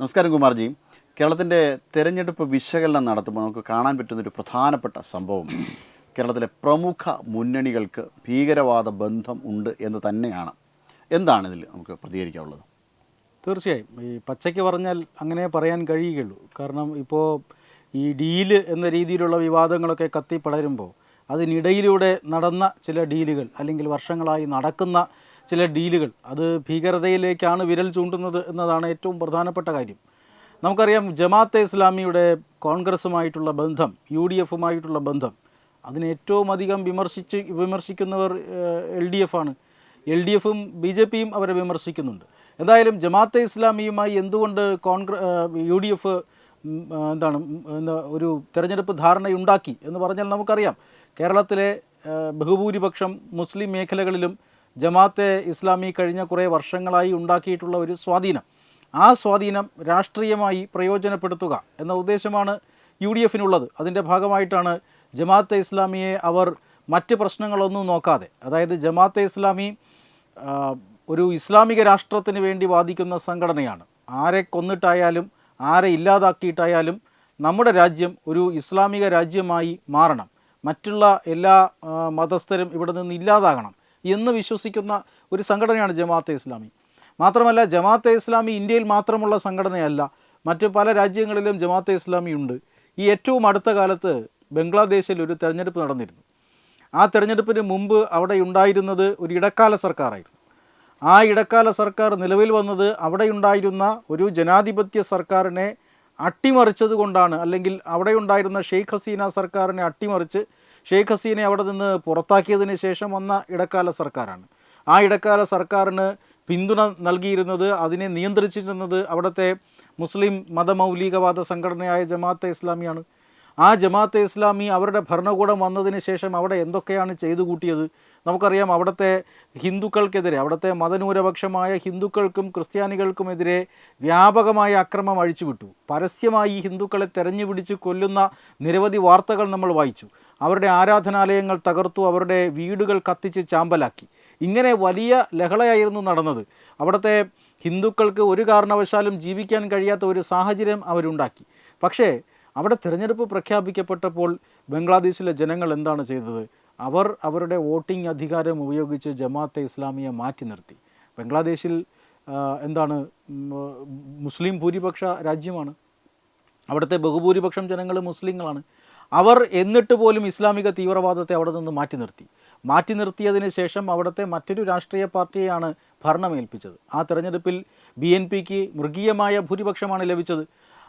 നമസ്കാരം കുമാർജി. കേരളത്തിൻ്റെ തെരഞ്ഞെടുപ്പ് വിശകലനം നടത്തുമ്പോൾ നമുക്ക് കാണാൻ പറ്റുന്നൊരു പ്രധാനപ്പെട്ട സംഭവം കേരളത്തിലെ പ്രമുഖ മുന്നണികൾക്ക് ഭീകരവാദ ബന്ധം ഉണ്ട് എന്ന് തന്നെയാണ്. എന്താണ് ഇതിൽ നമുക്ക് പ്രതികരിക്കാനുള്ളത്? തീർച്ചയായും ഈ പച്ചയ്ക്ക് പറഞ്ഞാൽ അങ്ങനെ പറയാൻ കഴിയുകയുള്ളൂ. കാരണം ഇപ്പോൾ ഈ ഡീല് എന്ന രീതിയിലുള്ള വിവാദങ്ങളൊക്കെ കത്തിപ്പടരുമ്പോൾ അതിനിടയിലൂടെ നടന്ന ചില ഡീലുകൾ അല്ലെങ്കിൽ വർഷങ്ങളായി നടക്കുന്ന ചില ഡീലുകൾ അത് ഭീകരതയിലേക്കാണ് വിരൽ ചൂണ്ടുന്നത് എന്നതാണ് ഏറ്റവും പ്രധാനപ്പെട്ട കാര്യം. നമുക്കറിയാം, ജമാഅത്തെ ഇസ്ലാമിയുടെ കോൺഗ്രസുമായിട്ടുള്ള ബന്ധം, UDFുമായിട്ടുള്ള ബന്ധം, അതിന് ഏറ്റവും അധികം വിമർശിക്കുന്നവർ LDF ആണ്. LDFും BJPയും അവരെ വിമർശിക്കുന്നുണ്ട്. എന്തായാലും ജമാഅത്തെ ഇസ്ലാമിയുമായി എന്തുകൊണ്ട് UDF ഒരു തെരഞ്ഞെടുപ്പ് ധാരണയുണ്ടാക്കി എന്ന് പറഞ്ഞാൽ നമുക്കറിയാം, കേരളത്തിലെ ബഹുഭൂരിപക്ഷം മുസ്ലിം മേഖലകളിലും ജമാഅത്തെ ഇസ്ലാമി കഴിഞ്ഞ കുറേ വർഷങ്ങളായി ഉണ്ടാക്കിയിട്ടുള്ള ഒരു സ്വാധീനം, ആ സ്വാധീനം രാഷ്ട്രീയമായി പ്രയോജനപ്പെടുത്തുക എന്ന ഉദ്ദേശമാണ് UDFിനുള്ളത്. അതിൻ്റെ ഭാഗമായിട്ടാണ് ജമാഅത്തെ ഇസ്ലാമിയെ അവർ മറ്റ് പ്രശ്നങ്ങളൊന്നും നോക്കാതെ, അതായത് ജമാഅത്തെ ഇസ്ലാമി ഒരു ഇസ്ലാമിക രാഷ്ട്രത്തിന് വേണ്ടി വാദിക്കുന്ന സംഘടനയാണ്. ആരെ കൊന്നിട്ടായാലും ആരെ ഇല്ലാതാക്കിയിട്ടായാലും നമ്മുടെ രാജ്യം ഒരു ഇസ്ലാമിക രാജ്യമായി മാറണം, മറ്റുള്ള എല്ലാ മതസ്ഥരും ഇവിടെ നിന്ന് ഇല്ലാതാകണം എന്ന് വിശ്വസിക്കുന്ന ഒരു സംഘടനയാണ് ജമാഅത്തെ ഇസ്ലാമി. മാത്രമല്ല, ജമാഅത്തെ ഇസ്ലാമി ഇന്ത്യയിൽ മാത്രമുള്ള സംഘടനയല്ല, മറ്റ് പല രാജ്യങ്ങളിലും ജമാഅത്തെ ഇസ്ലാമി ഉണ്ട്. ഈ ഏറ്റവും അടുത്ത കാലത്ത് ബംഗ്ലാദേശിൽ ഒരു തെരഞ്ഞെടുപ്പ് നടന്നിരുന്നു. ആ തെരഞ്ഞെടുപ്പിന് മുമ്പ് അവിടെ ഉണ്ടായിരുന്നത് ഒരു ഇടക്കാല സർക്കാരായിരുന്നു. ആ ഇടക്കാല സർക്കാർ നിലവിൽ വന്നത് അവിടെ ഉണ്ടായിരുന്ന ഒരു ജനാധിപത്യ സർക്കാരിനെ അട്ടിമറിച്ചത് കൊണ്ടാണ്, അല്ലെങ്കിൽ അവിടെ ഉണ്ടായിരുന്ന ഷെയ്ഖ് ഹസീന സർക്കാരിനെ അട്ടിമറിച്ച് ഷെയ്ഖ് ഹസീനെ അവിടെ നിന്ന് പുറത്താക്കിയതിന് ശേഷം വന്ന ഇടക്കാല സർക്കാരാണ്. ആ ഇടക്കാല സർക്കാരിന് പിന്തുണ നൽകിയിരുന്നത്, അതിനെ നിയന്ത്രിച്ചിരുന്നത് അവിടുത്തെ മുസ്ലിം മതമൗലികവാദ സംഘടനയായ ജമാഅത്തെ ഇസ്ലാമിയാണ്. ആ ജമാഅത്തെ ഇസ്ലാമി അവരുടെ ഭരണകൂടം വന്നതിന് ശേഷം അവിടെ എന്തൊക്കെയാണ് ചെയ്തു കൂട്ടിയത് നമുക്കറിയാം. അവിടുത്തെ ഹിന്ദുക്കൾക്കെതിരെ, അവിടുത്തെ മതന്യൂനപക്ഷമായ ഹിന്ദുക്കൾക്കും ക്രിസ്ത്യാനികൾക്കുമെതിരെ വ്യാപകമായ അക്രമം അഴിച്ചുവിട്ടു. പരസ്യമായി ഹിന്ദുക്കളെ തെരഞ്ഞുപിടിച്ച് കൊല്ലുന്ന നിരവധി വാർത്തകൾ നമ്മൾ വായിച്ചു. അവരുടെ ആരാധനാലയങ്ങൾ തകർത്തു, അവരുടെ വീടുകൾ കത്തിച്ച് ചാമ്പലാക്കി. ഇങ്ങനെ വലിയ ലഹളയായിരുന്നു നടന്നത്. അവിടുത്തെ ഹിന്ദുക്കൾക്ക് ഒരു കാരണവശാലും ജീവിക്കാൻ കഴിയാത്ത ഒരു സാഹചര്യം അവരുണ്ടാക്കി. പക്ഷേ അവിടെ തിരഞ്ഞെടുപ്പ് പ്രഖ്യാപിക്കപ്പെട്ടപ്പോൾ ബംഗ്ലാദേശിലെ ജനങ്ങൾ എന്താണ് ചെയ്തത്? അവർ അവരുടെ വോട്ടിംഗ് അധികാരം ഉപയോഗിച്ച് ജമാഅത്തെ ഇസ്ലാമിയെ മാറ്റി നിർത്തി. ബംഗ്ലാദേശിൽ മുസ്ലിം ഭൂരിപക്ഷ രാജ്യമാണ്. അവിടുത്തെ ബഹുഭൂരിപക്ഷം ജനങ്ങൾ മുസ്ലിങ്ങളാണ്. അവർ എന്നിട്ട് പോലും ഇസ്ലാമിക തീവ്രവാദത്തെ അവിടെ നിന്ന് മാറ്റി നിർത്തിയതിന് ശേഷം അവിടുത്തെ മറ്റൊരു രാഷ്ട്രീയ പാർട്ടിയെയാണ് ഭരണമേൽപ്പിച്ചത്. ആ തെരഞ്ഞെടുപ്പിൽ BNPക്ക് മൃഗീയമായ ഭൂരിപക്ഷമാണ് ലഭിച്ചത്.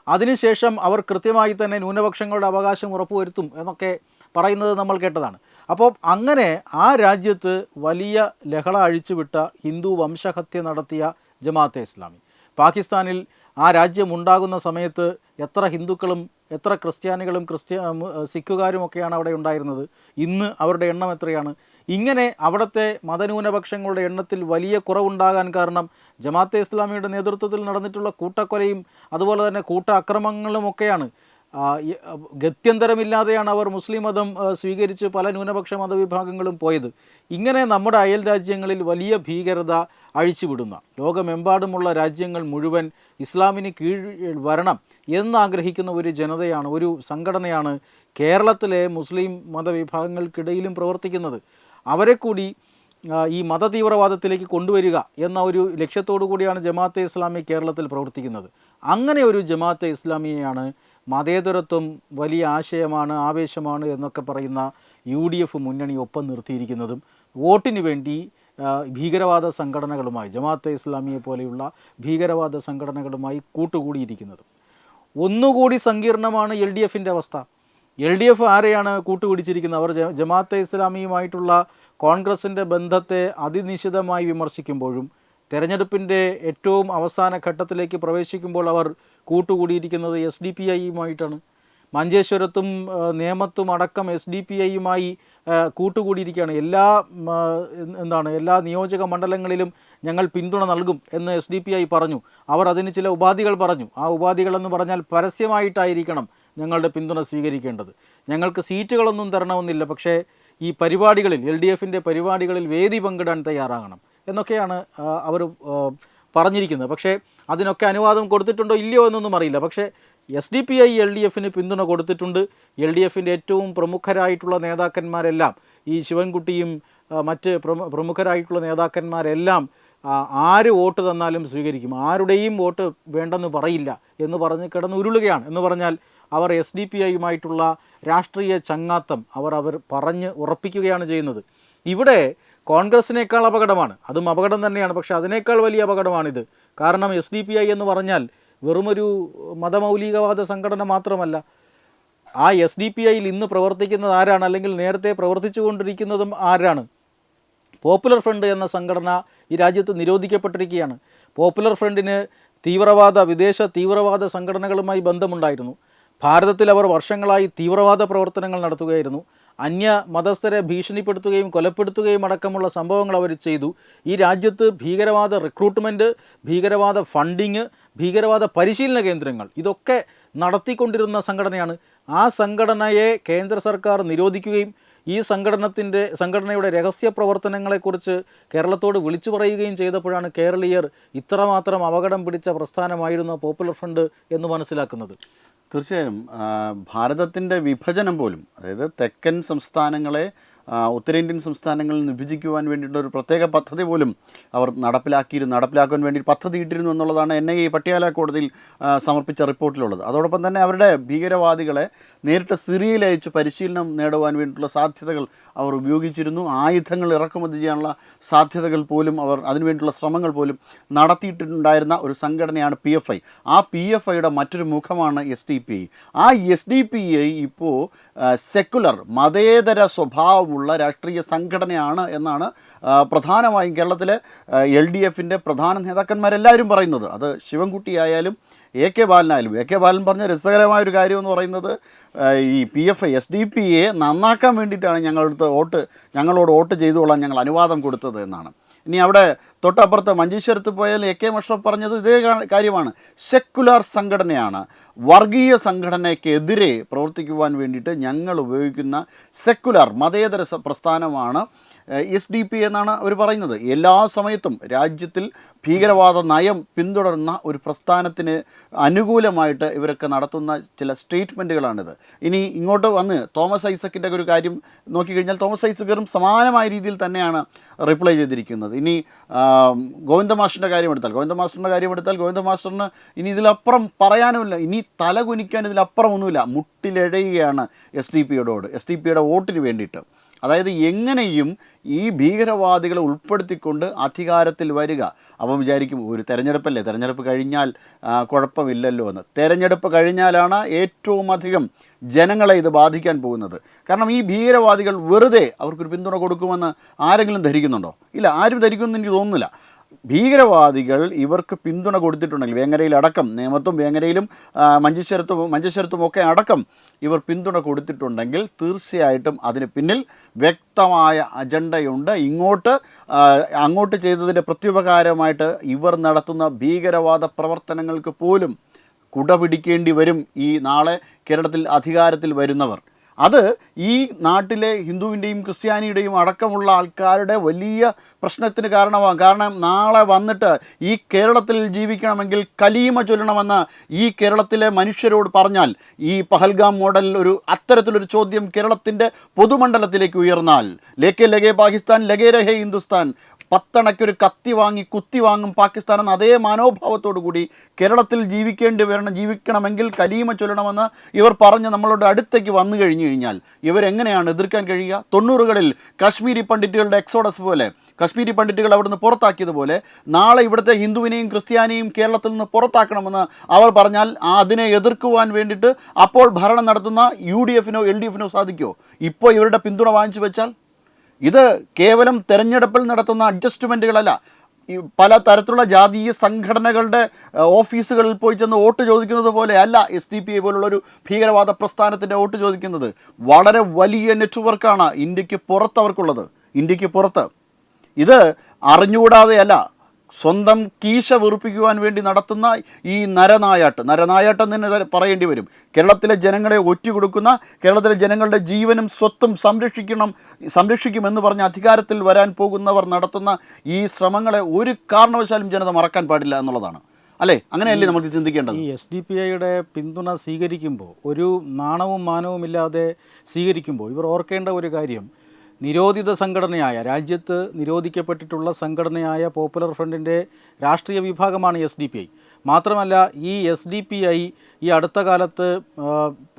അതിനുശേഷം അവർ കൃത്യമായി തന്നെ ന്യൂനപക്ഷങ്ങളുടെ അവകാശം ഉറപ്പുവരുത്തും എന്നൊക്കെ പറയുന്നത് നമ്മൾ കേട്ടതാണ്. അപ്പോൾ അങ്ങനെ ആ രാജ്യത്ത് വലിയ ലഹള അഴിച്ചുവിട്ട, ഹിന്ദു വംശഹത്യ നടത്തിയ ജമാഅത്തെ ഇസ്ലാമി പാകിസ്ഥാനിൽ ആ രാജ്യം ഉണ്ടാകുന്ന സമയത്ത് എത്ര ഹിന്ദുക്കളും എത്ര ക്രിസ്ത്യാനികളും സിഖുകാരുമൊക്കെയാണ് അവിടെ ഉണ്ടായിരുന്നത്. ഇന്ന് അവരുടെ എണ്ണം എത്രയാണ്? ഇങ്ങനെ അവിടുത്തെ മതന്യൂനപക്ഷങ്ങളുടെ എണ്ണത്തിൽ വലിയ കുറവുണ്ടാകാൻ കാരണം ജമാഅത്തെ ഇസ്ലാമിയുടെ നേതൃത്വത്തിൽ നടന്നിട്ടുള്ള കൂട്ടക്കൊലയും അതുപോലെ തന്നെ കൂട്ട അക്രമങ്ങളുമൊക്കെയാണ്. ഗത്യന്തരമില്ലാതെയാണ് അവർ മുസ്ലിം മതം സ്വീകരിച്ച് പല ന്യൂനപക്ഷ മതവിഭാഗങ്ങളും പോയത്. ഇങ്ങനെ നമ്മുടെ അയൽ രാജ്യങ്ങളിൽ വലിയ ഭീകരത അഴിച്ചുവിടുന്ന, ലോകമെമ്പാടുമുള്ള രാജ്യങ്ങൾ മുഴുവൻ ഇസ്ലാമിന് കീഴിൽ വരണം എന്നാഗ്രഹിക്കുന്ന ഒരു ജനതയാണ്, ഒരു സംഘടനയാണ് കേരളത്തിലെ മുസ്ലിം മതവിഭാഗങ്ങൾക്കിടയിലും പ്രവർത്തിക്കുന്നത്. അവരെ കൂടി ഈ മതതീവ്രവാദത്തിലേക്ക് കൊണ്ടുവരിക എന്ന ഒരു ലക്ഷ്യത്തോടു കൂടിയാണ് ജമാഅത്തെ ഇസ്ലാമി കേരളത്തിൽ പ്രവർത്തിക്കുന്നത്. അങ്ങനെ ഒരു ജമാഅത്തെ ഇസ്ലാമിയെയാണ് മതേതരത്വം വലിയ ആശയമാണ്, ആവേശമാണ് എന്നൊക്കെ പറയുന്ന UDF മുന്നണി ഒപ്പം നിർത്തിയിരിക്കുന്നതും വോട്ടിന് വേണ്ടി ഭീകരവാദ സംഘടനകളുമായി, ജമാഅത്തെ ഇസ്ലാമിയെ പോലെയുള്ള ഭീകരവാദ സംഘടനകളുമായി കൂട്ടുകൂടിയിരിക്കുന്നതും. ഒന്നുകൂടി സങ്കീർണമാണ് LDFിൻ്റെ അവസ്ഥ. LDF ആരെയാണ് കൂട്ടുപിടിച്ചിരിക്കുന്നത്? അവർ ജമാഅത്തെ ഇസ്ലാമിയുമായിട്ടുള്ള കോൺഗ്രസിൻ്റെ ബന്ധത്തെ അതിനിശിതമായി വിമർശിക്കുമ്പോഴും തെരഞ്ഞെടുപ്പിൻ്റെ ഏറ്റവും അവസാന ഘട്ടത്തിലേക്ക് പ്രവേശിക്കുമ്പോൾ അവർ കൂട്ടുകൂടിയിരിക്കുന്നത് SDPIയുമായിട്ടാണ്. മഞ്ചേശ്വരത്തും നേമത്തും അടക്കം SDPIയുമായി കൂട്ടുകൂടിയിരിക്കുകയാണ്. എല്ലാ നിയോജക മണ്ഡലങ്ങളിലും ഞങ്ങൾ പിന്തുണ നൽകും എന്ന് SDPI പറഞ്ഞു. അവർ അതിന് ചില ഉപാധികൾ പറഞ്ഞു. ആ ഉപാധികളെന്ന് പറഞ്ഞാൽ പരസ്യമായിട്ടായിരിക്കണം ഞങ്ങളുടെ പിന്തുണ സ്വീകരിക്കേണ്ടത്. ഞങ്ങൾക്ക് സീറ്റുകളൊന്നും തരണമെന്നില്ല, പക്ഷേ ഈ പരിപാടികളിൽ, LDFിൻ്റെ പരിപാടികളിൽ വേദി പങ്കിടാൻ തയ്യാറാകണം എന്നൊക്കെയാണ് അവർ പറഞ്ഞിരിക്കുന്നത്. പക്ഷേ അതിനൊക്കെ അനുവാദം കൊടുത്തിട്ടുണ്ടോ ഇല്ലയോ എന്നൊന്നും അറിയില്ല. പക്ഷേ SDPI LDFന് പിന്തുണ കൊടുത്തിട്ടുണ്ട്. LDFിൻ്റെ ഏറ്റവും പ്രമുഖരായിട്ടുള്ള നേതാക്കന്മാരെല്ലാം, ഈ ശിവൻകുട്ടിയും മറ്റ് പ്രമുഖരായിട്ടുള്ള നേതാക്കന്മാരെല്ലാം ആര് വോട്ട് തന്നാലും സ്വീകരിക്കും, ആരുടെയും വോട്ട് വേണ്ടെന്ന് പറയില്ല എന്ന് പറഞ്ഞ് കിടന്ന് ഉരുളുകയാണ്. എന്ന് പറഞ്ഞാൽ അവർ SDPIയുമായിട്ടുള്ള രാഷ്ട്രീയ ചങ്ങാത്തം അവർ പറഞ്ഞ് ഉറപ്പിക്കുകയാണ് ചെയ്യുന്നത്. ഇവിടെ കോൺഗ്രസിനേക്കാൾ അപകടമാണ്, അതും അപകടം തന്നെയാണ്, പക്ഷേ അതിനേക്കാൾ വലിയ അപകടമാണിത്. കാരണം SDPI എന്ന് പറഞ്ഞാൽ വെറുമൊരു മതമൗലികവാദ സംഘടന മാത്രമല്ല. ആ SDPIയിൽ ഇന്ന് പ്രവർത്തിക്കുന്നത് ആരാണ്, അല്ലെങ്കിൽ നേരത്തെ പ്രവർത്തിച്ചു കൊണ്ടിരിക്കുന്നതും ആരാണ്? പോപ്പുലർ ഫ്രണ്ട് എന്ന സംഘടന ഈ രാജ്യത്ത് നിരോധിക്കപ്പെട്ടിരിക്കുകയാണ്. പോപ്പുലർ ഫ്രണ്ടിന് വിദേശ തീവ്രവാദ സംഘടനകളുമായി ബന്ധമുണ്ടായിരുന്നു. ഭാരതത്തിൽ അവർ വർഷങ്ങളായി തീവ്രവാദ പ്രവർത്തനങ്ങൾ നടത്തുകയായിരുന്നു. അന്യ മതസ്ഥരെ ഭീഷണിപ്പെടുത്തുകയും കൊലപ്പെടുത്തുകയും അടക്കമുള്ള സംഭവങ്ങൾ അവർ ചെയ്തു. ഈ രാജ്യത്ത് ഭീകരവാദ റിക്രൂട്ട്മെൻറ്റ്, ഭീകരവാദ ഫണ്ടിങ്, ഭീകരവാദ പരിശീലന കേന്ദ്രങ്ങൾ ഇതൊക്കെ നടത്തിക്കൊണ്ടിരുന്ന സംഘടനയാണ്. ആ സംഘടനയെ കേന്ദ്ര സർക്കാർ നിരോധിക്കുകയും ഈ സംഘടനയുടെ രഹസ്യ പ്രവർത്തനങ്ങളെക്കുറിച്ച് കേരളത്തോട് വിളിച്ചു പറയുകയും ചെയ്തപ്പോഴാണ് കേരളീയർ ഇത്രമാത്രം അപകടം പിടിച്ച പ്രസ്ഥാനമായിരുന്ന പോപ്പുലർ ഫ്രണ്ട് എന്ന് മനസ്സിലാക്കുന്നത്. തീർച്ചയായും ഭാരതത്തിൻ്റെ വിഭജനം പോലും, അതായത് തെക്കൻ സംസ്ഥാനങ്ങളെ ഉത്തരേന്ത്യൻ സംസ്ഥാനങ്ങളിൽ വിഭജിക്കുവാൻ വേണ്ടിയിട്ടുള്ള ഒരു പ്രത്യേക പദ്ധതി പോലും അവർ നടപ്പിലാക്കുവാൻ വേണ്ടി പദ്ധതി ഇട്ടിരുന്നു എന്നുള്ളതാണ് NIA പട്യാല കോടതിയിൽ സമർപ്പിച്ച റിപ്പോർട്ടിലുള്ളത്. അതോടൊപ്പം തന്നെ അവരുടെ ഭീകരവാദികളെ നേരിട്ട് സിറിയയിൽ അയച്ച് പരിശീലനം നേടുവാൻ വേണ്ടിയിട്ടുള്ള സാധ്യതകൾ അവർ ഉപയോഗിച്ചിരുന്നു. ആയുധങ്ങൾ ഇറക്കുമതി ചെയ്യാനുള്ള സാധ്യതകൾ പോലും അവർ അതിനുവേണ്ടിയുള്ള ശ്രമങ്ങൾ പോലും നടത്തിയിട്ടുണ്ടായിരുന്ന ഒരു സംഘടനയാണ് PFI. ആ PFIയുടെ മറ്റൊരു മുഖമാണ് SDPI. ആ SDPI ഇപ്പോൾ സെക്കുലർ മതേതര സ്വഭാവമുള്ള രാഷ്ട്രീയ സംഘടനയാണ് എന്നാണ് പ്രധാനമായും കേരളത്തിലെ LDFിൻ്റെ പ്രധാന നേതാക്കന്മാരെല്ലാവരും പറയുന്നത്. അത് ശിവൻകുട്ടി ആയാലും AK ബാലനായാലും. AK ബാലൻ പറഞ്ഞ രസകരമായൊരു കാര്യമെന്ന് പറയുന്നത് ഈ PFI SDPയെ നന്നാക്കാൻ വേണ്ടിയിട്ടാണ് ഞങ്ങളോട് വോട്ട് ചെയ്തുകൊള്ളാൻ ഞങ്ങൾ അനുവാദം കൊടുത്തത് എന്നാണ്. ഇനി അവിടെ തൊട്ടപ്പുറത്ത് മഞ്ചേശ്വരത്ത് പോയാൽ AK മഷ്റഫ് പറഞ്ഞത് ഇതേ കാര്യമാണ്. സെക്കുലർ സംഘടനയാണ്, വർഗീയ സംഘടനയ്ക്കെതിരെ പ്രവർത്തിക്കുവാൻ വേണ്ടിയിട്ട് ഞങ്ങൾ ഉപയോഗിക്കുന്ന സെക്കുലർ മതേതര പ്രസ്ഥാനമാണ് SDP എന്നാണ് അവർ പറയുന്നത്. എല്ലാ സമയത്തും രാജ്യത്തിൽ ഭീകരവാദ നയം പിന്തുടരുന്ന ഒരു പ്രസ്ഥാനത്തിന് അനുകൂലമായിട്ട് ഇവരൊക്കെ നടത്തുന്ന ചില സ്റ്റേറ്റ്മെൻറ്റുകളാണിത്. ഇനി ഇങ്ങോട്ട് വന്ന് തോമസ് ഐസക്കിൻ്റെ ഒരു കാര്യം നോക്കിക്കഴിഞ്ഞാൽ തോമസ് ഐസക്കറും സമാനമായ രീതിയിൽ തന്നെയാണ് റിപ്ലൈ ചെയ്തിരിക്കുന്നത്. ഇനി ഗോവിന്ദ മാസ്റ്ററിൻ്റെ കാര്യമെടുത്താൽ ഗോവിന്ദ മാസ്റ്ററിന് ഇനി ഇതിലപ്പുറം പറയാനുമില്ല, ഇനി തല കുനിക്കാൻ ഇതിലപ്പുറം ഒന്നുമില്ല. മുട്ടിലെഴയുകയാണ് SDPയുടെ വോട്ടിന് വേണ്ടിയിട്ട്. അതായത് എങ്ങനെയും ഈ ഭീകരവാദികളെ ഉൾപ്പെടുത്തിക്കൊണ്ട് അധികാരത്തിൽ വരിക. അപ്പം വിചാരിക്കും ഒരു തെരഞ്ഞെടുപ്പ് കഴിഞ്ഞാൽ കുഴപ്പമില്ലല്ലോ എന്ന്. തെരഞ്ഞെടുപ്പ് കഴിഞ്ഞാലാണ് ഏറ്റവും അധികം ജനങ്ങളെ ഇത് ബാധിക്കാൻ പോകുന്നത്. കാരണം ഈ ഭീകരവാദികൾ വെറുതെ അവർക്കൊരു പിന്തുണ കൊടുക്കുമെന്ന് ആരെങ്കിലും ധരിക്കുന്നുണ്ടോ? ഇല്ല, ആരും ധരിക്കുമെന്ന് എനിക്ക് തോന്നുന്നില്ല. ഭീകരവാദികൾ ഇവർക്ക് പിന്തുണ കൊടുത്തിട്ടുണ്ടെങ്കിൽ വേങ്ങരയിലടക്കം, നേമത്തും വേങ്ങരയിലും മഞ്ചേശ്വരത്തും ഒക്കെ അടക്കം ഇവർ പിന്തുണ കൊടുത്തിട്ടുണ്ടെങ്കിൽ തീർച്ചയായിട്ടും അതിന് പിന്നിൽ വ്യക്തമായ അജണ്ടയുണ്ട്. അങ്ങോട്ട് ചെയ്തതിൻ്റെ പ്രത്യുപകാരമായിട്ട് ഇവർ നടത്തുന്ന ഭീകരവാദ പ്രവർത്തനങ്ങൾക്ക് പോലും കുടപിടിക്കേണ്ടി വരും ഈ നാളെ കേരളത്തിൽ അധികാരത്തിൽ വരുന്നവർ. അത് ഈ നാട്ടിലെ ഹിന്ദുവിൻ്റെയും ക്രിസ്ത്യാനിയുടെയും അടക്കമുള്ള ആൾക്കാരുടെ വലിയ പ്രശ്നത്തിന് കാരണമാകും. കാരണം നാളെ വന്നിട്ട് ഈ കേരളത്തിൽ ജീവിക്കണമെങ്കിൽ കലീമ ചൊല്ലണമെന്ന് ഈ കേരളത്തിലെ മനുഷ്യരോട് പറഞ്ഞാൽ, ഈ പഹൽഗാം മോഡൽ അത്തരത്തിലൊരു ചോദ്യം കേരളത്തിൻ്റെ പൊതുമണ്ഡലത്തിലേക്ക് ഉയർന്നാൽ, ലേക്കെ ലഗേ പാകിസ്ഥാൻ ലഗേ രഹേ ഹിന്ദുസ്ഥാൻ, 10 അണയ്ക്കൊരു കത്തി വാങ്ങി കുത്തി വാങ്ങും പാകിസ്ഥാൻ എന്ന അതേ മനോഭാവത്തോടു കൂടി കേരളത്തിൽ ജീവിക്കണമെങ്കിൽ കലീമ ചൊല്ലണമെന്ന് ഇവർ പറഞ്ഞ് നമ്മളോട് അടുത്തേക്ക് വന്നു കഴിഞ്ഞാൽ ഇവരെങ്ങനെയാണ് എതിർക്കാൻ കഴിയുക? 90കളിൽ കാശ്മീരി പണ്ഡിറ്റുകളുടെ എക്സോഡസ് പോലെ, കാശ്മീരി പണ്ഡിറ്റുകൾ അവിടുന്ന് പുറത്താക്കിയതുപോലെ നാളെ ഇവിടുത്തെ ഹിന്ദുവിനെയും ക്രിസ്ത്യാനിയും കേരളത്തിൽ നിന്ന് പുറത്താക്കണമെന്ന് അവർ പറഞ്ഞാൽ അതിനെ എതിർക്കുവാൻ വേണ്ടിയിട്ട് അപ്പോൾ ഭരണം നടത്തുന്ന UDFനോ LDFനോ സാധിക്കുമോ? ഇപ്പോൾ ഇവരുടെ പിന്തുണ വാങ്ങിച്ചു വെച്ചാൽ ഇത് കേവലം തെരഞ്ഞെടുപ്പിൽ നടത്തുന്ന അഡ്ജസ്റ്റ്മെൻറ്റുകളല്ല. ഈ പല തരത്തിലുള്ള ജാതീയ സംഘടനകളുടെ ഓഫീസുകളിൽ പോയി ചെന്ന് വോട്ട് ചോദിക്കുന്നത് പോലെ അല്ല SDPI പോലുള്ളൊരു ഭീകരവാദ പ്രസ്ഥാനത്തിൻ്റെ വോട്ട് ചോദിക്കുന്നത്. വളരെ വലിയ നെറ്റ്വർക്കാണ് ഇന്ത്യക്ക് പുറത്ത് അവർക്കുള്ളത്. ഇത് അറിഞ്ഞുകൂടാതെയല്ല, സ്വന്തം കീശ വീർപ്പിക്കുവാൻ വേണ്ടി നടത്തുന്ന ഈ നരനായാട്ടം തന്നെ പറയേണ്ടി വരും. കേരളത്തിലെ ജനങ്ങളെ ഒറ്റുകൊടുക്കുന്ന, കേരളത്തിലെ ജനങ്ങളുടെ ജീവനും സ്വത്തും സംരക്ഷിക്കുമെന്ന് പറഞ്ഞ് അധികാരത്തിൽ വരാൻ പോകുന്നവർ നടത്തുന്ന ഈ ശ്രമങ്ങളെ ഒരു കാരണവശാലും ജനത മറക്കാൻ പാടില്ല എന്നുള്ളതാണ്. അല്ലേ? അങ്ങനെയല്ലേ നമുക്ക് ചിന്തിക്കേണ്ടത്? ഈ SDPIയുടെ പിന്തുണ സ്വീകരിക്കുമ്പോൾ, ഒരു നാണവും മാനവും ഇല്ലാതെ സ്വീകരിക്കുമ്പോൾ ഇവർ ഓർക്കേണ്ട ഒരു കാര്യം, നിരോധിത സംഘടനയായ, രാജ്യത്ത് നിരോധിക്കപ്പെട്ടിട്ടുള്ള സംഘടനയായ പോപ്പുലർ ഫ്രണ്ടിൻ്റെ രാഷ്ട്രീയ വിഭാഗമാണ് SDPI. മാത്രമല്ല ഈ SDPI ഈ അടുത്ത കാലത്ത്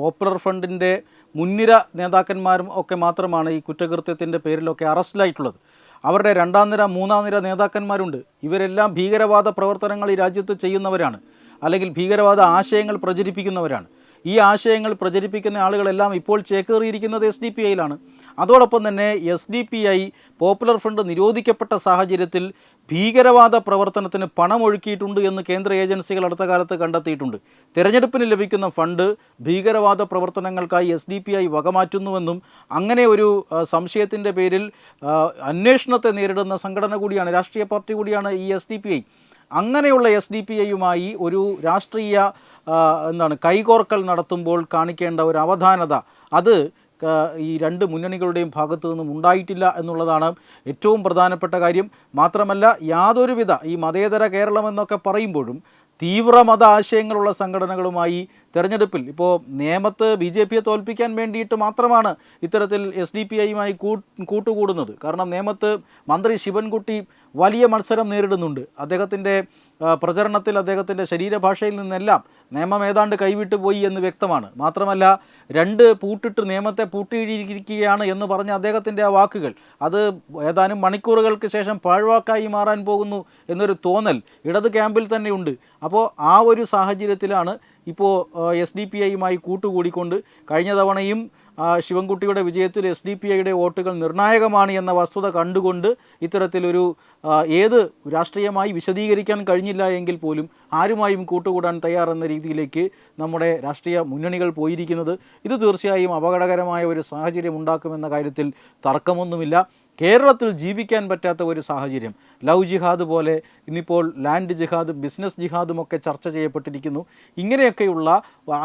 പോപ്പുലർ ഫ്രണ്ടിൻ്റെ മുൻനിര നേതാക്കന്മാരും ഒക്കെ മാത്രമാണ് ഈ കുറ്റകൃത്യത്തിൻ്റെ പേരിലൊക്കെ അറസ്റ്റിലായിട്ടുള്ളത്. അവരുടെ രണ്ടാം നിര, മൂന്നാം നിര നേതാക്കന്മാരുണ്ട്. ഇവരെല്ലാം ഭീകരവാദ പ്രവർത്തനങ്ങൾ ഈ രാജ്യത്ത് ചെയ്യുന്നവരാണ്, അല്ലെങ്കിൽ ഭീകരവാദ ആശയങ്ങൾ പ്രചരിപ്പിക്കുന്നവരാണ്. ഈ ആശയങ്ങൾ പ്രചരിപ്പിക്കുന്ന ആളുകളെല്ലാം ഇപ്പോൾ ചേക്കേറിയിരിക്കുന്നത് SDPIയിലാണ്. അതോടൊപ്പം തന്നെ SDPI പോപ്പുലർ ഫ്രണ്ട് നിരോധിക്കപ്പെട്ട സാഹചര്യത്തിൽ ഭീകരവാദ പ്രവർത്തനത്തിന് പണമൊഴുക്കിയിട്ടുണ്ട് എന്ന് കേന്ദ്ര ഏജൻസികൾ അടുത്ത കാലത്ത് കണ്ടെത്തിയിട്ടുണ്ട്. തിരഞ്ഞെടുപ്പിന് ലഭിക്കുന്ന ഫണ്ട് ഭീകരവാദ പ്രവർത്തനങ്ങൾക്കായി SDPI വകമാറ്റുന്നുവെന്നും, അങ്ങനെ ഒരു സംശയത്തിൻ്റെ പേരിൽ അന്വേഷണത്തെ നേരിടുന്ന സംഘടന കൂടിയാണ്, രാഷ്ട്രീയ പാർട്ടി കൂടിയാണ് ഈ SDPI. അങ്ങനെയുള്ള SDPIയുമായി ഒരു രാഷ്ട്രീയ കൈകോർക്കൽ നടത്തുമ്പോൾ കാണിക്കേണ്ട ഒരു അവധാനത, അത് ഈ രണ്ട് മുന്നണികളുടെയും ഭാഗത്തു നിന്നും ഉണ്ടായിട്ടില്ല എന്നുള്ളതാണ് ഏറ്റവും പ്രധാനപ്പെട്ട കാര്യം. മാത്രമല്ല യാതൊരുവിധ ഈ മതേതര കേരളം എന്നൊക്കെ പറയുമ്പോഴും തീവ്രമത ആശയങ്ങളുള്ള സംഘടനകളുമായി തെരഞ്ഞെടുപ്പിൽ, ഇപ്പോൾ നേമത്ത് BJPയെ തോൽപ്പിക്കാൻ വേണ്ടിയിട്ട് മാത്രമാണ് ഇത്തരത്തിൽ SDPIയുമായി കൂട്ടുകൂടുന്നത്. കാരണം നേമത്ത് മന്ത്രി ശിവൻകുട്ടി വലിയ മത്സരം നേരിടുന്നുണ്ട്. അദ്ദേഹത്തിൻ്റെ പ്രചരണത്തിൽ, അദ്ദേഹത്തിൻ്റെ ശരീരഭാഷയിൽ നിന്നെല്ലാം നിയമം ഏതാണ്ട് കൈവിട്ടു പോയി എന്ന് വ്യക്തമാണ്. മാത്രമല്ല പൂട്ടിട്ട് നിയമത്തെ പൂട്ടിയിരിക്കുകയാണ് എന്ന് പറഞ്ഞ അദ്ദേഹത്തിൻ്റെ ആ വാക്കുകൾ, അത് ഏതാനും മണിക്കൂറുകൾക്ക് ശേഷം പാഴ്വാക്കായി മാറാൻ പോകുന്നു എന്നൊരു തോന്നൽ ഇടത് ക്യാമ്പിൽ തന്നെയുണ്ട്. അപ്പോൾ ആ ഒരു സാഹചര്യത്തിലാണ് ഇപ്പോൾ SDPIയുമായി കൂട്ടുകൂടിക്കൊണ്ട്, കഴിഞ്ഞ തവണയും ശിവൻകുട്ടിയുടെ വിജയത്തിൽ SDPIയുടെ വോട്ടുകൾ നിർണായകമാണ് എന്ന വസ്തുത കണ്ടുകൊണ്ട് ഇത്തരത്തിലൊരു ഏത് രാഷ്ട്രീയമായി വിശദീകരിക്കാൻ കഴിഞ്ഞില്ല എങ്കിൽ പോലും ആരുമായും കൂട്ടുകൂടാൻ തയ്യാറെന്ന രീതിയിലേക്ക് നമ്മുടെ രാഷ്ട്രീയ മുന്നണികൾ പോയിരിക്കുന്നത്, ഇത് തീർച്ചയായും അപകടകരമായ ഒരു സാഹചര്യം ഉണ്ടാക്കുമെന്ന കാര്യത്തിൽ തർക്കമൊന്നുമില്ല. കേരളത്തിൽ ജീവിക്കാൻ പറ്റാത്ത ഒരു സാഹചര്യം, ലവ് ജിഹാദ് പോലെ ഇന്നിപ്പോൾ ലാൻഡ് ജിഹാദും ബിസിനസ് ജിഹാദും ഒക്കെ ചർച്ച ചെയ്യപ്പെട്ടിരിക്കുന്നു. ഇങ്ങനെയൊക്കെയുള്ള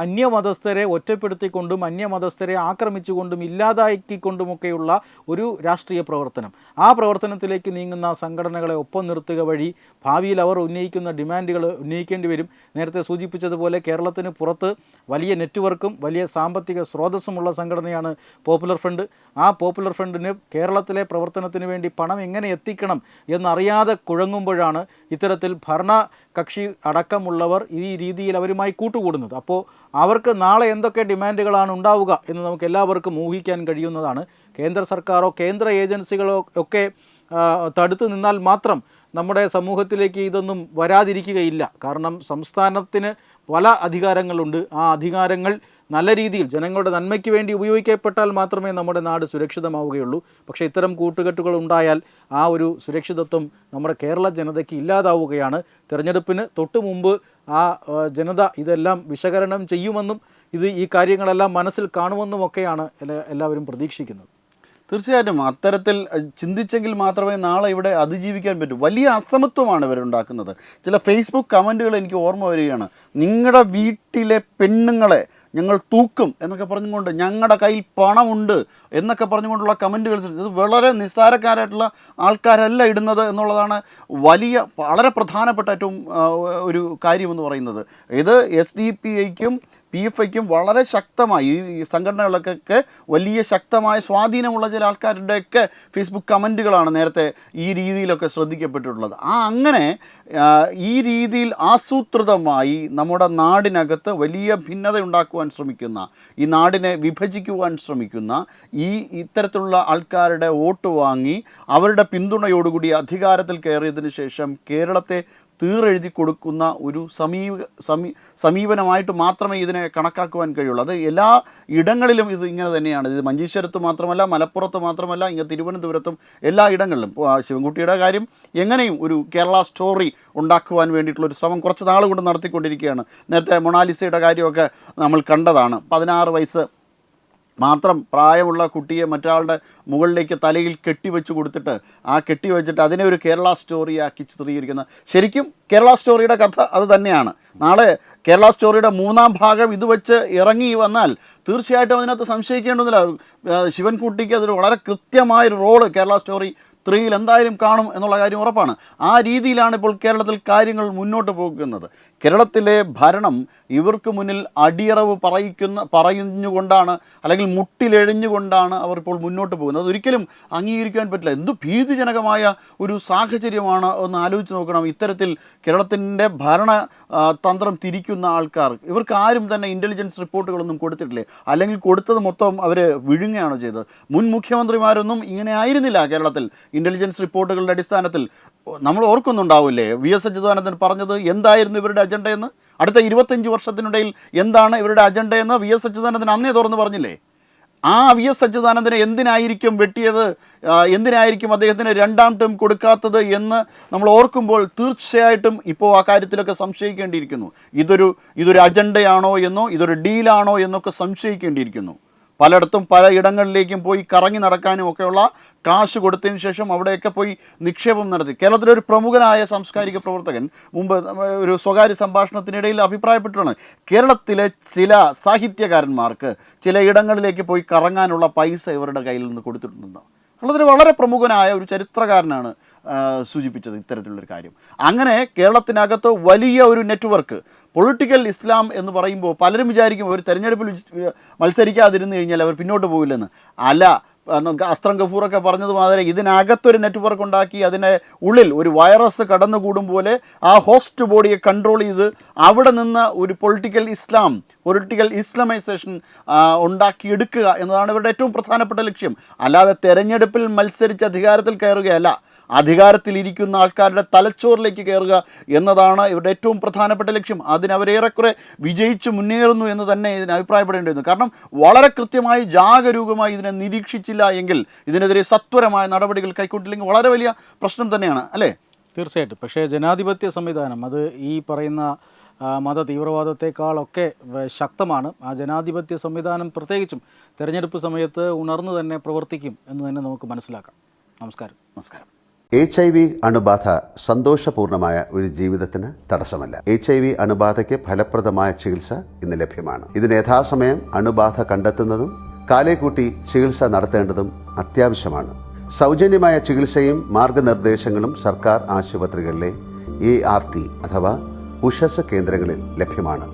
അന്യമതസ്ഥരെ ഒറ്റപ്പെടുത്തിക്കൊണ്ടും അന്യമതസ്ഥരെ ആക്രമിച്ചുകൊണ്ടും ഇല്ലാതാക്കിക്കൊണ്ടുമൊക്കെയുള്ള ഒരു രാഷ്ട്രീയ പ്രവർത്തനം, ആ പ്രവർത്തനത്തിലേക്ക് നീങ്ങുന്ന സംഘടനകളെ ഒപ്പം നിർത്തുക വഴി ഭാവിയിൽ അവർ ഉന്നയിക്കുന്ന ഡിമാൻഡുകൾ ഉന്നയിക്കേണ്ടി വരും. നേരത്തെ സൂചിപ്പിച്ചതുപോലെ കേരളത്തിന് പുറത്ത് വലിയ നെറ്റ്വർക്കും വലിയ സാമ്പത്തിക സ്രോതസ്സുമുള്ള സംഘടനയാണ് പോപ്പുലർ ഫ്രണ്ട്. ആ പോപ്പുലർ ഫ്രണ്ടിന് കേരളത്തിലെ പ്രവർത്തനത്തിന് വേണ്ടി പണം എങ്ങനെ എത്തിക്കണം എന്നറിയാതെ കുഴങ്ങുമ്പോഴാണ് ഇത്തരത്തിൽ ഭരണകക്ഷി അടക്കമുള്ളവർ ഈ രീതിയിൽ അവരുമായി കൂട്ടുകൂടുന്നത്. അപ്പോൾ അവർക്ക് നാളെ എന്തൊക്കെ ഡിമാൻഡുകളാണ് ഉണ്ടാവുക എന്ന് നമുക്ക് എല്ലാവർക്കും ഊഹിക്കാൻ കഴിയുന്നതാണ്. കേന്ദ്ര സർക്കാരോ കേന്ദ്ര ഏജൻസികളോ ഒക്കെ തടുത്തു നിന്നാൽ മാത്രം നമ്മുടെ സമൂഹത്തിലേക്ക് ഇതൊന്നും വരാതിരിക്കുകയില്ല. കാരണം സംസ്ഥാനത്തിന് പല അധികാരങ്ങളുണ്ട്. ആ അധികാരങ്ങൾ നല്ല രീതിയിൽ ജനങ്ങളുടെ നന്മയ്ക്ക് വേണ്ടി ഉപയോഗിക്കപ്പെട്ടാൽ മാത്രമേ നമ്മുടെ നാട് സുരക്ഷിതമാവുകയുള്ളൂ. പക്ഷേ ഇത്തരം കൂട്ടുകെട്ടുകൾ ഉണ്ടായാൽ ആ ഒരു സുരക്ഷിതത്വം നമ്മുടെ കേരള ജനതയ്ക്ക് ഇല്ലാതാവുകയാണ്. തെരഞ്ഞെടുപ്പിന് തൊട്ട് മുമ്പ് ആ ജനത ഇതെല്ലാം വിശകലനം ചെയ്യുമെന്നും ഈ കാര്യങ്ങളെല്ലാം മനസ്സിൽ കാണുമെന്നുമൊക്കെയാണ് എല്ലാവരും പ്രതീക്ഷിക്കുന്നത്. തീർച്ചയായിട്ടും അത്തരത്തിൽ ചിന്തിച്ചെങ്കിൽ മാത്രമേ നാളെ ഇവിടെ അതിജീവിക്കാൻ പറ്റൂ. വലിയ അസമത്വമാണ് ഇവരുണ്ടാക്കുന്നത്. ചില ഫേസ്ബുക്ക് കമൻറ്റുകൾ എനിക്ക് ഓർമ്മ വരികയാണ്. നിങ്ങളുടെ വീട്ടിലെ പെണ്ണുങ്ങളെ ഞങ്ങൾ തൂക്കും എന്നൊക്കെ പറഞ്ഞുകൊണ്ട്, ഞങ്ങളുടെ കയ്യിൽ പണമുണ്ട് എന്നൊക്കെ പറഞ്ഞുകൊണ്ടുള്ള കമൻറ്റുകൾ. ഇത് വളരെ നിസ്സാരക്കാരായിട്ടുള്ള ആൾക്കാരല്ല ഇടുന്നത് എന്നുള്ളതാണ് വളരെ പ്രധാനപ്പെട്ട ഏറ്റവും ഒരു കാര്യമെന്ന് പറയുന്നത്. ഇത് SDPIക്കും PFIക്കും വളരെ ശക്തമായി, ഈ സംഘടനകൾക്കൊക്കെ വലിയ ശക്തമായ സ്വാധീനമുള്ള ചില ആൾക്കാരുടെയൊക്കെ ഫേസ്ബുക്ക് കമൻറ്റുകളാണ് നേരത്തെ ഈ രീതിയിലൊക്കെ ശ്രദ്ധിക്കപ്പെട്ടിട്ടുള്ളത്. അങ്ങനെ ഈ രീതിയിൽ ആസൂത്രിതമായി നമ്മുടെ നാടിനകത്ത് വലിയ ഭിന്നത ഉണ്ടാക്കുവാൻ ശ്രമിക്കുന്ന, ഈ നാടിനെ വിഭജിക്കുവാൻ ശ്രമിക്കുന്ന ഇത്തരത്തിലുള്ള ആൾക്കാരുടെ വോട്ട് വാങ്ങി അവരുടെ പിന്തുണയോടുകൂടി അധികാരത്തിൽ കയറിയതിനു ശേഷം കേരളത്തെ തീറെഴുതി കൊടുക്കുന്ന ഒരു സമീപനമായിട്ട് മാത്രമേ ഇതിനെ കണക്കാക്കുവാൻ കഴിയുള്ളൂ. അത് എല്ലാ ഇടങ്ങളിലും ഇത് ഇങ്ങനെ തന്നെയാണ്. ഇത് മഞ്ചേശ്വരത്ത് മാത്രമല്ല, മലപ്പുറത്ത് മാത്രമല്ല, ഇങ്ങനെ തിരുവനന്തപുരത്തും എല്ലാ ഇടങ്ങളിലും. ശിവൻകുട്ടിയുടെ കാര്യം എങ്ങനെയും ഒരു കേരള സ്റ്റോറി ഉണ്ടാക്കുവാൻ വേണ്ടിയിട്ടുള്ളൊരു ശ്രമം കുറച്ച് നാൾ കൊണ്ട് നടത്തിക്കൊണ്ടിരിക്കുകയാണ്. നേരത്തെ മൊണാലിസയുടെ കാര്യമൊക്കെ നമ്മൾ കണ്ടതാണ്. 16 വയസ്സ് മാത്രം പ്രായമുള്ള കുട്ടിയെ മറ്റൊരാളുടെ മുകളിലേക്ക് തലയിൽ കെട്ടിവെച്ച് കൊടുത്തിട്ട് ആ കെട്ടിവെച്ചിട്ട് അതിനെ ഒരു കേരള സ്റ്റോറിയാക്കി ചിത്രീകരിക്കുന്ന, ശരിക്കും കേരള സ്റ്റോറിയുടെ കഥ അത് തന്നെയാണ്. നാളെ കേരള സ്റ്റോറിയുടെ 3-ാം ഭാഗം ഇത് വെച്ച് ഇറങ്ങി വന്നാൽ തീർച്ചയായിട്ടും അതിനകത്ത് സംശയിക്കേണ്ടതില്ല. ശിവൻകുട്ടിക്ക് അതൊരു വളരെ കൃത്യമായൊരു റോള് കേരള സ്റ്റോറി 3 എന്തായാലും കാണും എന്നുള്ള കാര്യം ഉറപ്പാണ്. ആ രീതിയിലാണ് ഇപ്പോൾ കേരളത്തിൽ കാര്യങ്ങൾ മുന്നോട്ട് പോകുന്നത്. കേരളത്തിലെ ഭരണം ഇവർക്ക് മുന്നിൽ അടിയറവ് പറയുന്നുകൊണ്ടാണ്, അല്ലെങ്കിൽ മുട്ടിലെഴിഞ്ഞുകൊണ്ടാണ് അവർ ഇപ്പോൾ മുന്നോട്ട് പോകുന്നത്. അതൊരിക്കലും അംഗീകരിക്കാൻ പറ്റില്ല. എന്തു ഭീതിജനകമായ ഒരു സാഹചര്യമാണ് ഒന്ന് ആലോചിച്ച് നോക്കണം. ഇത്തരത്തിൽ കേരളത്തിൻ്റെ ഭരണ തന്ത്രം തിരിക്കുന്ന ആൾക്കാർ, ഇവർക്ക് ആരും തന്നെ ഇൻ്റലിജൻസ് റിപ്പോർട്ടുകളൊന്നും കൊടുത്തിട്ടില്ലേ, അല്ലെങ്കിൽ കൊടുത്തത് മൊത്തം അവർ വിഴുങ്ങുകയാണോ ചെയ്തത്? മുൻ മുഖ്യമന്ത്രിമാരൊന്നും ഇങ്ങനെ ആയിരുന്നില്ല കേരളത്തിൽ. ഇൻ്റലിജൻസ് റിപ്പോർട്ടുകളുടെ അടിസ്ഥാനത്തിൽ നമ്മൾ ഓർക്കുന്നുണ്ടാവില്ലേ VS അച്യുതാനന്ദൻ പറഞ്ഞത് എന്തായിരുന്നു ഇവരുടെ അജണ്ടയെന്ന്? അടുത്ത 25 വർഷത്തിനിടയിൽ എന്താണ് ഇവരുടെ അജണ്ടയെന്ന് VS അച്യുതാനന്ദൻ അന്നേ തുറന്ന് പറഞ്ഞില്ലേ? ആ VS അച്യുതാനന്ദനെ എന്തിനായിരിക്കും വെട്ടിയത്, എന്തിനായിരിക്കും അദ്ദേഹത്തിന് 2ാം ടേം കൊടുക്കാത്തത് എന്ന് നമ്മൾ ഓർക്കുമ്പോൾ തീർച്ചയായിട്ടും ഇപ്പോൾ ആ കാര്യത്തിലൊക്കെ സംശയിക്കേണ്ടിയിരിക്കുന്നു. ഇതൊരു അജണ്ടയാണോ എന്നോ ഇതൊരു ഡീലാണോ എന്നൊക്കെ സംശയിക്കേണ്ടിയിരിക്കുന്നു. പലയിടത്തും പലയിടങ്ങളിലേക്കും പോയി കറങ്ങി നടക്കാനും ഒക്കെയുള്ള കാശ് കൊടുത്തതിന് ശേഷം അവിടെയൊക്കെ പോയി നിക്ഷേപം നടത്തി. കേരളത്തിലെ ഒരു പ്രമുഖനായ സാംസ്കാരിക പ്രവർത്തകൻ മുമ്പ് ഒരു സ്വകാര്യ സംഭാഷണത്തിനിടയിൽ അഭിപ്രായപ്പെട്ടിട്ടാണ്, കേരളത്തിലെ ചില സാഹിത്യകാരന്മാർക്ക് ചില ഇടങ്ങളിലേക്ക് പോയി കറങ്ങാനുള്ള പൈസ ഇവരുടെ കയ്യിൽ നിന്ന് കൊടുത്തിട്ടുണ്ടെന്ന്. കേരളത്തിൽ വളരെ പ്രമുഖനായ ഒരു ചരിത്രകാരനാണ് സൂചിപ്പിച്ചത് ഇത്തരത്തിലുള്ളൊരു കാര്യം. അങ്ങനെ കേരളത്തിനകത്ത് വലിയ ഒരു നെറ്റ്വർക്ക്, പൊളിറ്റിക്കൽ ഇസ്ലാം എന്ന് പറയുമ്പോൾ പലരും വിചാരിക്കും ഒരു തെരഞ്ഞെടുപ്പിൽ മത്സരിക്കാതിരുന്നു കഴിഞ്ഞാൽ അവർ പിന്നോട്ട് പോകില്ലെന്ന്. അല്ല, അസ്ത്രം ഗഫൂറൊക്കെ പറഞ്ഞതുമാതിരി ഇതിനകത്തൊരു നെറ്റ്വർക്ക് ഉണ്ടാക്കി അതിനെ ഉള്ളിൽ ഒരു വൈറസ് കടന്നുകൂടും പോലെ ആ ഹോസ്റ്റ് ബോഡിയെ കൺട്രോൾ ചെയ്ത് അവിടെ നിന്ന് ഒരു പൊളിറ്റിക്കൽ ഇസ്ലാമൈസേഷൻ ഉണ്ടാക്കിയെടുക്കുക എന്നതാണ് ഇവരുടെ ഏറ്റവും പ്രധാനപ്പെട്ട ലക്ഷ്യം. അല്ലാതെ തെരഞ്ഞെടുപ്പിൽ മത്സരിച്ച് അധികാരത്തിൽ കയറുകയല്ല, അധികാരത്തിലിരിക്കുന്ന ആൾക്കാരുടെ തലച്ചോറിലേക്ക് കയറുക എന്നതാണ് ഇവരുടെ ഏറ്റവും പ്രധാനപ്പെട്ട ലക്ഷ്യം. അതിനവരേറെക്കുറെ വിജയിച്ച് മുന്നേറുന്നു എന്ന് തന്നെ ഇതിന് അഭിപ്രായപ്പെടേണ്ടിയിരുന്നു. കാരണം വളരെ കൃത്യമായി ജാഗരൂകമായി ഇതിനെ നിരീക്ഷിച്ചില്ല എങ്കിൽ, ഇതിനെതിരെ സത്വരമായ നടപടികൾ കൈക്കൊണ്ടില്ലെങ്കിൽ വളരെ വലിയ പ്രശ്നം തന്നെയാണ്, അല്ലേ? തീർച്ചയായിട്ടും. പക്ഷേ ജനാധിപത്യ സംവിധാനം അത് ഈ പറയുന്ന മത തീവ്രവാദത്തെക്കാളൊക്കെ ശക്തമാണ്. ആ ജനാധിപത്യ സംവിധാനം പ്രത്യേകിച്ചും തെരഞ്ഞെടുപ്പ് സമയത്ത് ഉണർന്നു തന്നെ പ്രവർത്തിക്കും എന്ന് തന്നെ നമുക്ക് മനസ്സിലാക്കാം. നമസ്കാരം. HIV അണുബാധ സന്തോഷപൂർണമായ ഒരു ജീവിതത്തിന് തടസ്സമല്ല. HIV അണുബാധയ്ക്ക് ഫലപ്രദമായ ചികിത്സ ഇന്ന് ലഭ്യമാണ്. ഇതിന് യഥാസമയം അണുബാധ കണ്ടെത്തുന്നതും കാലേക്കൂട്ടി ചികിത്സ നടത്തേണ്ടതും അത്യാവശ്യമാണ്. സൗജന്യമായ ചികിത്സയും മാർഗനിർദ്ദേശങ്ങളും സർക്കാർ ആശുപത്രികളിലെ ART അഥവാ ഉഷസ് കേന്ദ്രങ്ങളിൽ ലഭ്യമാണ്.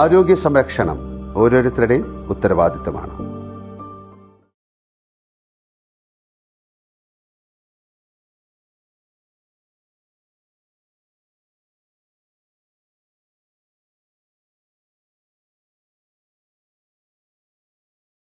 ആരോഗ്യ സംരക്ഷണം ഓരോരുത്തരുടെയും ഉത്തരവാദിത്തമാണ്.